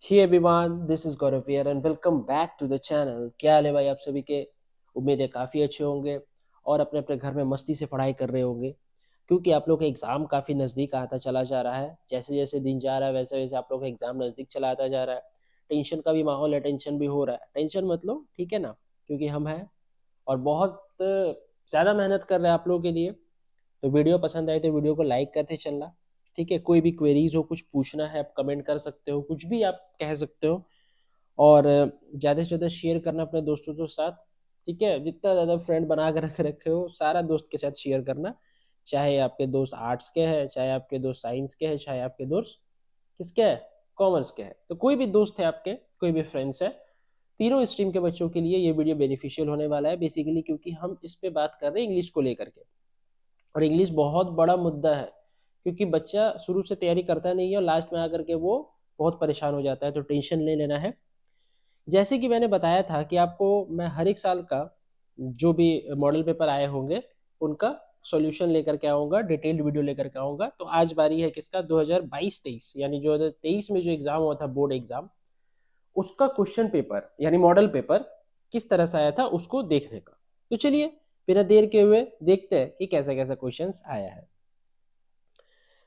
Hey everyone, this is Gaurav here and welcome back to the channel. क्या हाल है भाई आप सभी के? उम्मीद है काफ़ी अच्छे होंगे और अपने अपने घर में मस्ती से पढ़ाई कर रहे होंगे, क्योंकि आप लोग का एग्ज़ाम काफ़ी नज़दीक आता चला जा रहा है। जैसे जैसे दिन जा रहा है वैसे वैसे आप लोग का एग्ज़ाम नज़दीक चला आता जा रहा है। टेंशन का भी माहौल है, टेंशन भी हो रहा है। टेंशन मतलब ठीक है ना, क्योंकि हम हैं और बहुत ज़्यादा मेहनत कर रहे हैं आप लोगों के लिए। तो वीडियो पसंद आए तो वीडियो को लाइक करते चलना। ठीक है, कोई भी क्वेरीज हो, कुछ पूछना है आप कमेंट कर सकते हो, कुछ भी आप कह सकते हो। और ज़्यादा से ज़्यादा शेयर करना अपने दोस्तों के साथ। ठीक है, जितना ज़्यादा फ्रेंड बना कर रख रखे हो सारा दोस्त के साथ शेयर करना। चाहे आपके दोस्त आर्ट्स के हैं, चाहे आपके दोस्त साइंस के हैं, चाहे आपके दोस्त किसके हैं, कॉमर्स के हैं। तो कोई भी दोस्त है आपके, कोई भी फ्रेंड्स है, तीनों स्ट्रीम के बच्चों के लिए ये वीडियो बेनिफिशियल होने वाला है बेसिकली, क्योंकि हम इस पे बात कर रहे हैं इंग्लिश को लेकर के। और इंग्लिश बहुत बड़ा मुद्दा है, क्योंकि बच्चा शुरू से तैयारी करता नहीं है और लास्ट में आकर के वो बहुत परेशान हो जाता है। तो टेंशन नहीं लेना है। जैसे कि मैंने बताया था कि आपको मैं हर एक साल का जो भी मॉडल पेपर आए होंगे उनका सॉल्यूशन लेकर के आऊँगा, डिटेल्ड वीडियो लेकर के आऊँगा। तो आज बारी है किसका, 2022-23 यानी 2023 में जो एग्ज़ाम हुआ था बोर्ड एग्ज़ाम, उसका क्वेश्चन पेपर यानी मॉडल पेपर किस तरह से आया था उसको देखने का। तो चलिए बिना देर के हुए देखते हैं कि कैसा कैसा क्वेश्चंस आया है।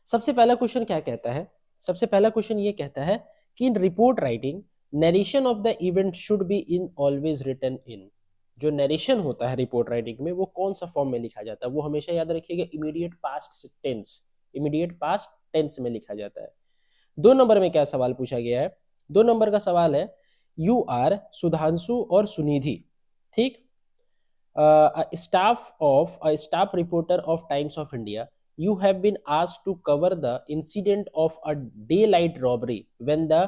सबसे पहला क्वेश्चन क्या कहता है? सबसे पहला क्वेश्चन ये कहता है कि in report writing narration of the event should be in always written in. जो नरेशन होता है रिपोर्ट राइटिंग में वो कौन सा फॉर्म में लिखा जाता है? वो हमेशा याद रखिएगा, immediate past tense. Immediate past tense में लिखा जाता है। 2 नंबर में क्या सवाल पूछा गया है? 2 नंबर का सवाल है, यू आर सुधांशु और सुनिधि, ठीक, staff reporter of times of India, you have been asked to cover the incident of a daylight robbery when the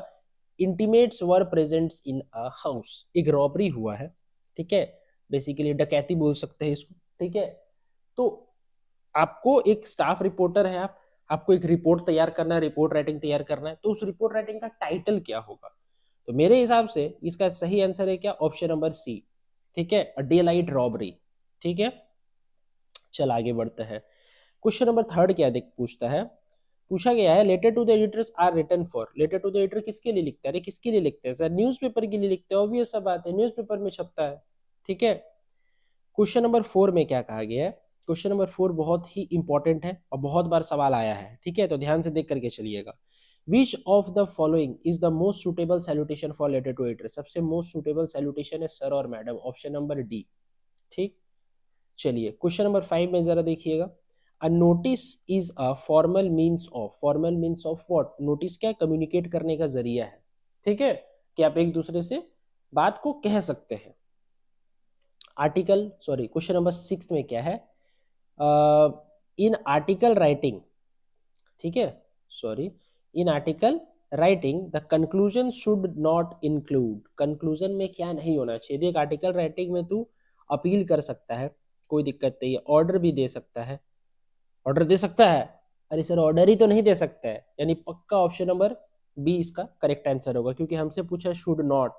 intimates were present in a house। एक रॉबरी हुआ है, ठीक है, बेसिकली डकैती बोल सकते हैं इसको। ठीक है, तो आपको एक स्टाफ रिपोर्टर है, आपको एक रिपोर्ट तैयार करना है, रिपोर्ट राइटिंग तैयार करना है। तो उस रिपोर्ट राइटिंग का टाइटल क्या होगा? तो मेरे हिसाब से इसका सही आंसर है क्या, ऑप्शन नंबर सी। ठीक है, डे लाइट रॉबरी। ठीक है, चल आगे बढ़ते हैं। क्वेश्चन नंबर थर्ड क्या देख पूछता है, पूछा गया है, letter to the editors are written for. Letter to the editor किसके लिए लिखते हैं? अरे किसके लिए लिखते हैं सर? न्यूज़पेपर के लिए लिखते हैं, ऑब्वियस सा बात है, न्यूज़पेपर में छपता है। ठीक है, क्वेश्चन नंबर 4 में क्या कहा गया है? क्वेश्चन नंबर 4 बहुत ही इंपॉर्टेंट है और बहुत बार सवाल आया है। ठीक है, तो ध्यान से देख करके चलिएगा। Which of the following is the most suitable salutation for letter to editor? सबसे मोस्ट सुटेबल सैल्यूटेशन है सर और मैडम, ऑप्शन नंबर डी। ठीक, चलिए क्वेश्चन नंबर 5 में जरा देखिएगा। A notice is a formal means of, formal means of what? Notice क्या, communicate करने का जरिया है। ठीक है, कि आप एक दूसरे से बात को कह सकते हैं। आर्टिकल सॉरी, क्वेश्चन नंबर 6 में क्या है, इन आर्टिकल राइटिंग, ठीक है, sorry, in article writing the conclusion should not include. Conclusion में क्या नहीं होना चाहिए? देख, आर्टिकल राइटिंग में तू अपील कर सकता है, कोई दिक्कत नहीं है, ऑर्डर भी दे सकता है। ऑर्डर दे सकता है? अरे सर ऑर्डर ही तो नहीं दे सकता है, यानी पक्का ऑप्शन नंबर बी इसका करेक्ट आंसर होगा, क्योंकि हमसे पूछा शुड नॉट,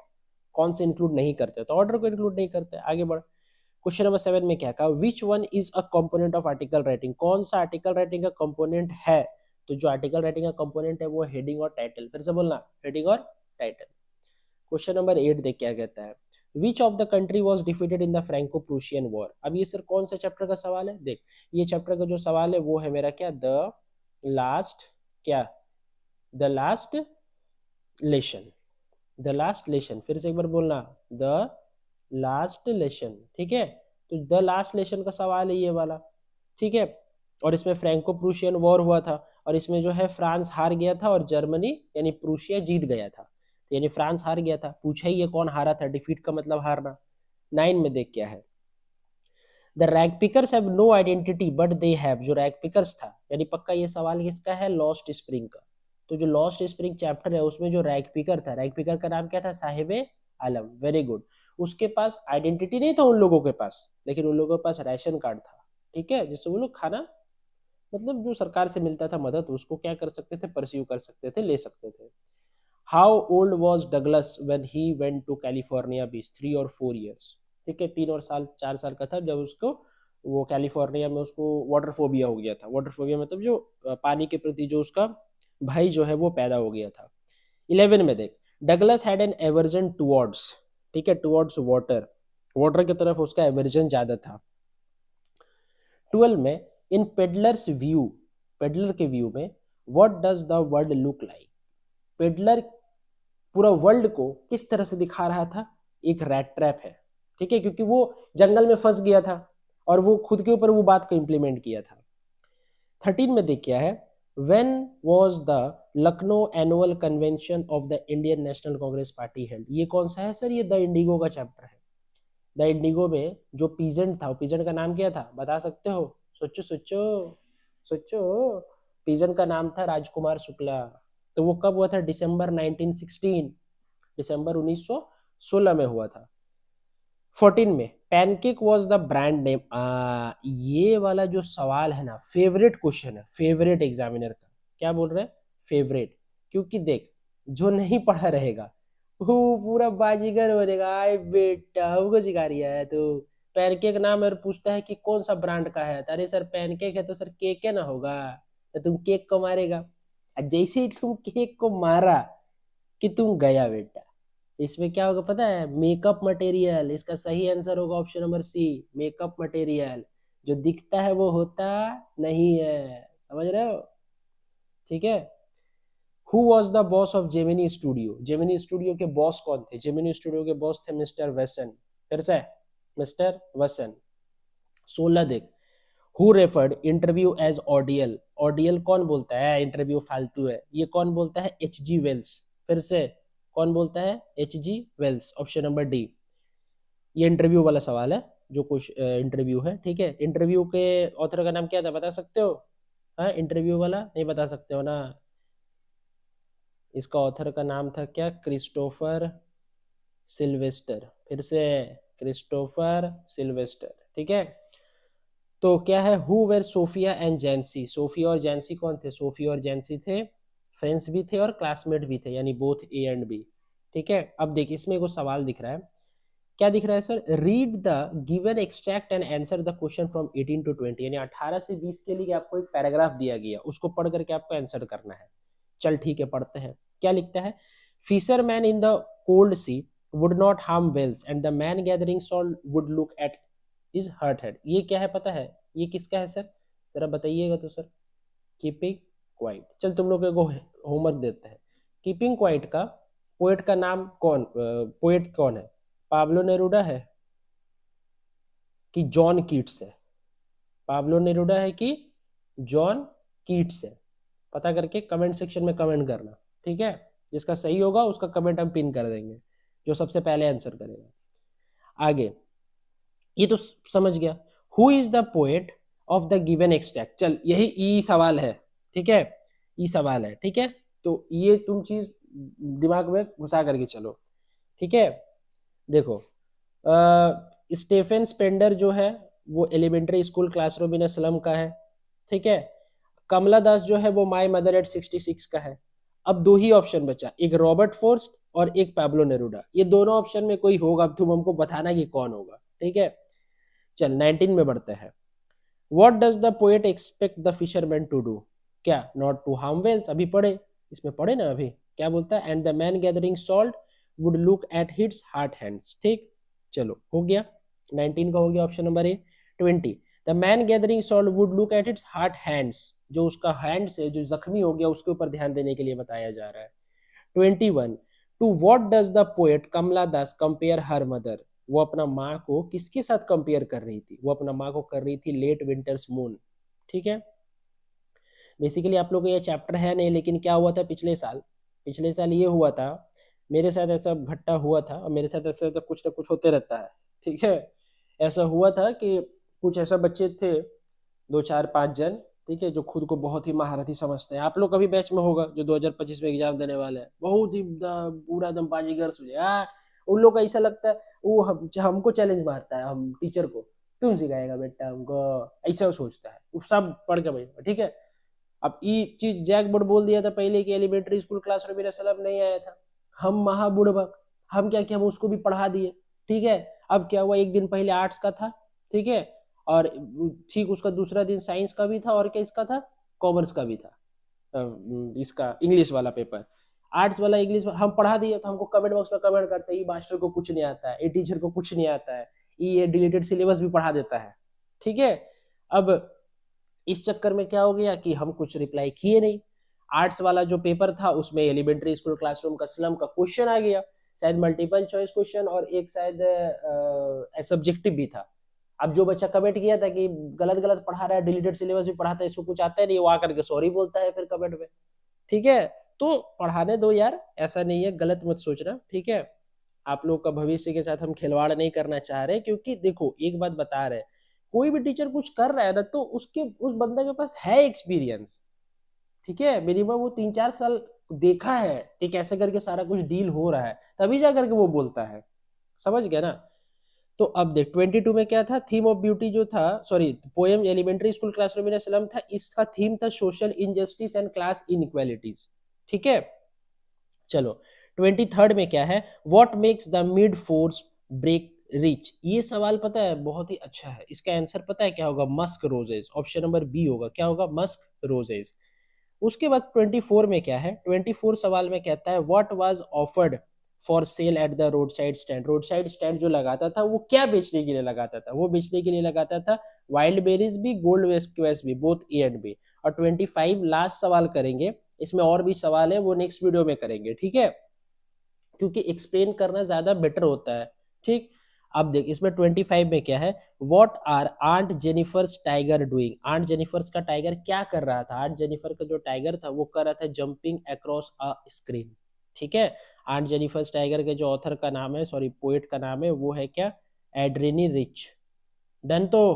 कौन से इंक्लूड नहीं करते, तो ऑर्डर को इंक्लूड नहीं करते। आगे बढ़, क्वेश्चन नंबर 7 में क्या कहा, which one is a component of article writing? कौन सा आर्टिकल राइटिंग का कंपोनेंट है? तो जो आर्टिकल राइटिंग का कंपोनेंट है वो हेडिंग और टाइटल। फिर से बोलना, हेडिंग और टाइटल। क्वेश्चन नंबर 8 देख क्या कहता है, विच of the country was defeated in the Franco Prussian war? अब ये सर कौन सा चैप्टर का सवाल है? देख, ये चैप्टर का जो सवाल है वो है मेरा क्या, द लास्ट, क्या, the last lesson. The last lesson, फिर से एक बार बोलना, द लास्ट लेशन। ठीक है, तो द लास्ट लेशन का सवाल है ये वाला। ठीक है, और इसमें फ्रैंको प्रूशियन वॉर हुआ था, और इसमें जो है फ्रांस हार गया था और जर्मनी यानी प्रूशिया जीत गया था। तो यानी फ्रांस हार गया था, पूछा ही ये कौन हारा था, डिफीट का मतलब हारना। 9 में देख क्या है, the rag pickers have no identity but they have. जो रैग पिकर्स था, यानी पक्का ये सवाल किसका है, लॉस्ट स्प्रिंग का। तो जो लॉस्ट स्प्रिंग चैप्टर है उसमें जो रैग पिकर था, रैग पिकर का नाम क्या था, साहिब आलम। Very good. उसके पास आइडेंटिटी नहीं था उन लोगों के पास, लेकिन उन लोगों के पास राशन कार्ड था। ठीक है, जिससे वो लोग खाना, मतलब जो सरकार से मिलता था मदद, उसको क्या कर सकते थे, परस्यू कर सकते थे, ले सकते थे। How old was Douglas when he went to California beach? 3 और 4 ईयर्स। ठीक है, 3 और 4 साल का था जब उसको वो कैलिफोर्निया में उसको वाटर फोबिया हो गया था। वाटर फोबिया मतलब जो पानी के प्रति जो उसका भय जो है वो पैदा हो गया था। 11 में देख, Douglas had an aversion towards, ठीक है, टुवर्ड्स वाटर, वाटर की तरफ उसका एवर्जन ज्यादा था। 12 में इन पेडलर्स व्यू, पेडलर के व्यू में what does the world look like, peddler पूरा वर्ल्ड को किस तरह से दिखा रहा था, एक रैट ट्रैप है, ठीक है, क्योंकि वो जंगल में फंस गया था और वो खुद के ऊपर वो बात को इम्प्लीमेंट किया था। 13 में देख क्या है, when was the Lucknow annual convention of the Indian national Congress party held, ये कौन सा है सर, ये द इंडिगो का चैप्टर है। द इंडिगो में जो पीजेंट था, वो पीजेंट का नाम क्या था, बता सकते हो, सोचो सोचो सोचो, पीजेंट का नाम था राजकुमार शुक्ला। तो वो कब हुआ था, दिसंबर 1916, दिसंबर 1916 में हुआ था। 14 में pancake was the brand name, ये वाला जो सवाल है ना, फेवरेट क्वेश्चन है, फेवरेट एग्जामिनर का, क्या बोल रहे हैं, फेवरेट, क्योंकि देख जो नहीं पढ़ा रहेगा वो पूरा बाजीगर बनेगा। आए बेटा हमको सिखा रही है तो, पैनकेक नाम है और पूछता है कि कौन सा ब्रांड का है, अरे सर पैनकेक है तो सर केक है ना होगा, तो तुम केक को मारेगा, और जैसे ही तुम केक को मारा कि तुम गया बेटा, इसमें क्या होगा पता है, मेकअप मटेरियल, इसका सही आंसर होगा option number C, makeup material, जो दिखता है वो होता नहीं है, समझ रहे हो, ठीक है। Who was the boss of Gemini studio, Gemini studio के बॉस कौन थे, जेमिनी स्टूडियो के बॉस थे मिस्टर वेसन, फिर से मिस्टर वेसन। 16 देख, who referred interview as ordeal, ordeal कौन बोलता है, इंटरव्यू फालतू है, ये कौन बोलता है, एच जी वेल्स, फिर से कौन बोलता है, H G Wells, option number D. ये इंटरव्यू वाला सवाल है, जो कुछ इंटरव्यू है, ठीक है, इंटरव्यू के ऑथर का नाम क्या था बता सकते हो, हाँ इंटरव्यू वाला नहीं बता सकते हो ना, इसका ऑथर का नाम था क्या, क्रिस्टोफर सिल्वेस्टर, फिर से क्रिस्टोफर सिल्वेस्टर, ठीक है। तो क्या है, who were Sophia and Jancy, Sophia और जैंसी कौन थे, सोफिया और जैंसी थे फ्रेंड्स भी थे और क्लासमेट भी थे, यानी बोथ ए एंड बी, ठीक है। अब देखिए इसमें कुछ सवाल दिख रहा है, क्या दिख रहा है sir, read the given extract and answer the question from 18 to 20, यानी 18 से 20 के लिए आपको एक पैराग्राफ दिया गया, उसको पढ़ करके आपको आंसर करना है। चल ठीक है पढ़ते हैं, क्या लिखता है, fisherman in the cold sea would not harm whales and the man gathering salt would look at is hurt head, ये क्या है पता है, ये किसका है सर, जरा बताइएगा तो सर, कीपिंग क्वाइट। चल तुम लोगों को होमवर्क देते हैं, कीपिंग क्वाइट का पोएट का नाम कौन, पोएट कौन है, पाब्लो नेरुडा है कि जॉन कीट्स है, पाब्लो नेरुडा है कि जॉन कीट्स है, पता करके कमेंट सेक्शन में कमेंट करना, ठीक है, जिसका सही होगा उसका कमेंट हम पिन कर देंगे, जो सबसे पहले आंसर करेगा। आगे ये तो समझ गया, who is the poet of the given extract, चल यही ई सवाल है, ठीक है, ई सवाल है, ठीक है, तो ये तुम चीज दिमाग में घुसा करके चलो, ठीक है। देखो स्टेफन स्पेंडर जो है वो elementary school classroom in slum का है, ठीक है। कमला दास जो है वो माई मदर एट 66 का है। अब दो ही ऑप्शन बचा, एक रॉबर्ट फोर्स्ट और एक पैब्लो नेरुडा, ये दोनों ऑप्शन में कोई होगा, अब तुम हमको बताना कि कौन होगा, ठीक है। चल 19 में बढ़ते हैं, what does the poet expect the fisherman to do, क्या, नॉट टू हार्म वेल्स, अभी पढ़े, इसमें पढ़े ना अभी, क्या बोलता है, and the man gathering salt would look at hits heart hands, ठीक, चलो हो गया, 19 का हो गया option number A. 20, the man gathering salt would look at its heart hands, जो उसका हैंड से जो जख्मी हो गया उसके ऊपर ध्यान देने के लिए बताया जा रहा है। 21, to what does the poet Kamala Das compare her mother, वो अपना माँ को किसके साथ कंपेयर कर रही थी, वो अपना माँ को कर रही थी लेट विंटर्स मून, ठीक है। बेसिकली आप लोग को ये चैप्टर है नहीं, लेकिन क्या हुआ था पिछले साल, पिछले साल ये हुआ था, मेरे साथ ऐसा घटना हुआ था और मेरे साथ ऐसा तो कुछ ना कुछ होते रहता है, ठीक है। ऐसा हुआ था कि कुछ ऐसा बच्चे थे, दो चार पांच जन, ठीक है, जो खुद को बहुत ही महारथी समझते हैं, आप लोग कभी बैच में होगा जो 2025 में एग्जाम देने वाले हैं, बहुत ही पूरा एकदम बाजीगर सुझे, उन लोग को ऐसा लगता है वो हमको चैलेंज मारता है, हम टीचर को, क्यों सिखाएगा बेटा हमको, ऐसा वो सोचता है, वो सब पढ़ के भाई, ठीक है। अब ये चीज जैक बोर्ड बोल दिया था पहले कि एलिमेंट्री स्कूल क्लासरूम मेरा सलाम नहीं आया था, हम महाबुड़बक, हम क्या किया, हम उसको भी पढ़ा दिए, ठीक है। अब क्या हुआ, एक दिन पहले आर्ट्स का था, ठीक है, और ठीक उसका दूसरा दिन साइंस का भी था और क्या इसका था, कॉमर्स का भी था, इसका इंग्लिश वाला पेपर। आर्ट्स वाला इंग्लिश हम पढ़ा दिए तो हमको कमेंट बॉक्स में कमेंट करते हैं, ये मास्टर को कुछ नहीं आता है, ये टीचर को कुछ नहीं आता है, ये डिलीटेड सिलेबस भी पढ़ा देता है। ठीक है, अब इस चक्कर में क्या हो गया कि हम कुछ रिप्लाई किए नहीं। आर्ट्स वाला जो पेपर था उसमें एलिमेंट्री स्कूल क्लासरूम का स्लम का क्वेश्चन आ गया, शायद मल्टीपल चॉइस क्वेश्चन और एक शायद सब्जेक्टिव भी था। अब जो बच्चा कमेंट किया था कि गलत गलत पढ़ा रहा है, डिलीटेड सिलेबस भी पढ़ाता है, इसको कुछ आता है नहीं, वो आकर के सॉरी बोलता है फिर कमेंट में। ठीक है, तो पढ़ाने दो यार, ऐसा नहीं है, गलत मत सोचना। ठीक है, आप लोग का भविष्य के साथ हम खिलवाड़ नहीं करना चाह रहे, क्योंकि देखो एक बात बता रहे, कोई भी टीचर कुछ कर रहा है ना तो उसके उस बंदे के पास है एक्सपीरियंस। ठीक है, मिनिमम वो 3-4 साल देखा है कि कैसे करके सारा कुछ डील हो रहा है, तभी जा करके वो बोलता है। समझ गया ना? तो अब देख 22 में क्या था, थीम ऑफ ब्यूटी जो था, sorry poem elementary school classroom in slum था, इसका थीम था social injustice and class inequalities. ठीक है, चलो 23rd में क्या है, what makes the mid force break rich. ये सवाल पता है बहुत ही अच्छा है, इसका आंसर पता है क्या होगा, musk roses, option number B होगा, क्या होगा, मस्क रोजेज। उसके बाद 24 में क्या है, 24 सवाल में कहता है what was offered for sale at the road side stand. Road side stand जो लगाता था वो क्या बेचने के लिए लगाता था, वो बेचने के लिए लगाता था वाइल्ड बेरीज भी, गोल्ड वेस्ट भी, बोथ ए एंड बी। और 25 लास्ट सवाल करेंगे, इसमें और भी सवाल है वो नेक्स्ट वीडियो में करेंगे। ठीक है, क्योंकि एक्सप्लेन करना ज्यादा बेटर होता है। ठीक, अब देख इसमें 25 में क्या है, what are aunt Jennifer's tiger doing. Aunt Jennifer's का टाइगर क्या कर रहा था, आंट जेनिफर का जो टाइगर था वो कर रहा था जंपिंग अक्रॉस अ स्क्रीन। ठीक है, आंट जेनिफर्स टाइगर के जो ऑथर का नाम है, सॉरी पोएट का नाम है, वो है क्या, एड्रेनी रिच। डन? तो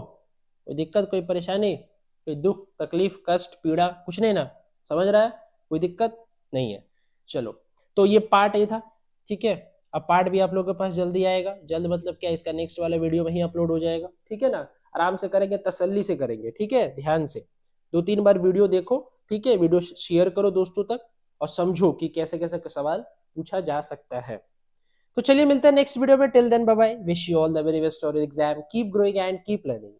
कोई दिक्कत, कोई परेशानी, कोई दुख तकलीफ कष्ट पीड़ा कुछ नहीं ना, समझ रहा है, कोई दिक्कत नहीं है। चलो, तो ये पार्ट ए था। ठीक है, अब पार्ट भी आप लोगों के पास जल्दी आएगा, जल्द मतलब क्या, इसका नेक्स्ट वाला वीडियो में ही अपलोड हो जाएगा। ठीक है ना, आराम से करेंगे, तसल्ली से करेंगे। ठीक है, ध्यान से 2-3 बार वीडियो देखो। ठीक है, वीडियो शेयर करो दोस्तों तक और समझो कि कैसे कैसे सवाल पूछा जा सकता है। तो चलिए मिलते हैं नेक्स्ट वीडियो में, till then bye bye, wish you all the very best for exam, keep growing and keep learning.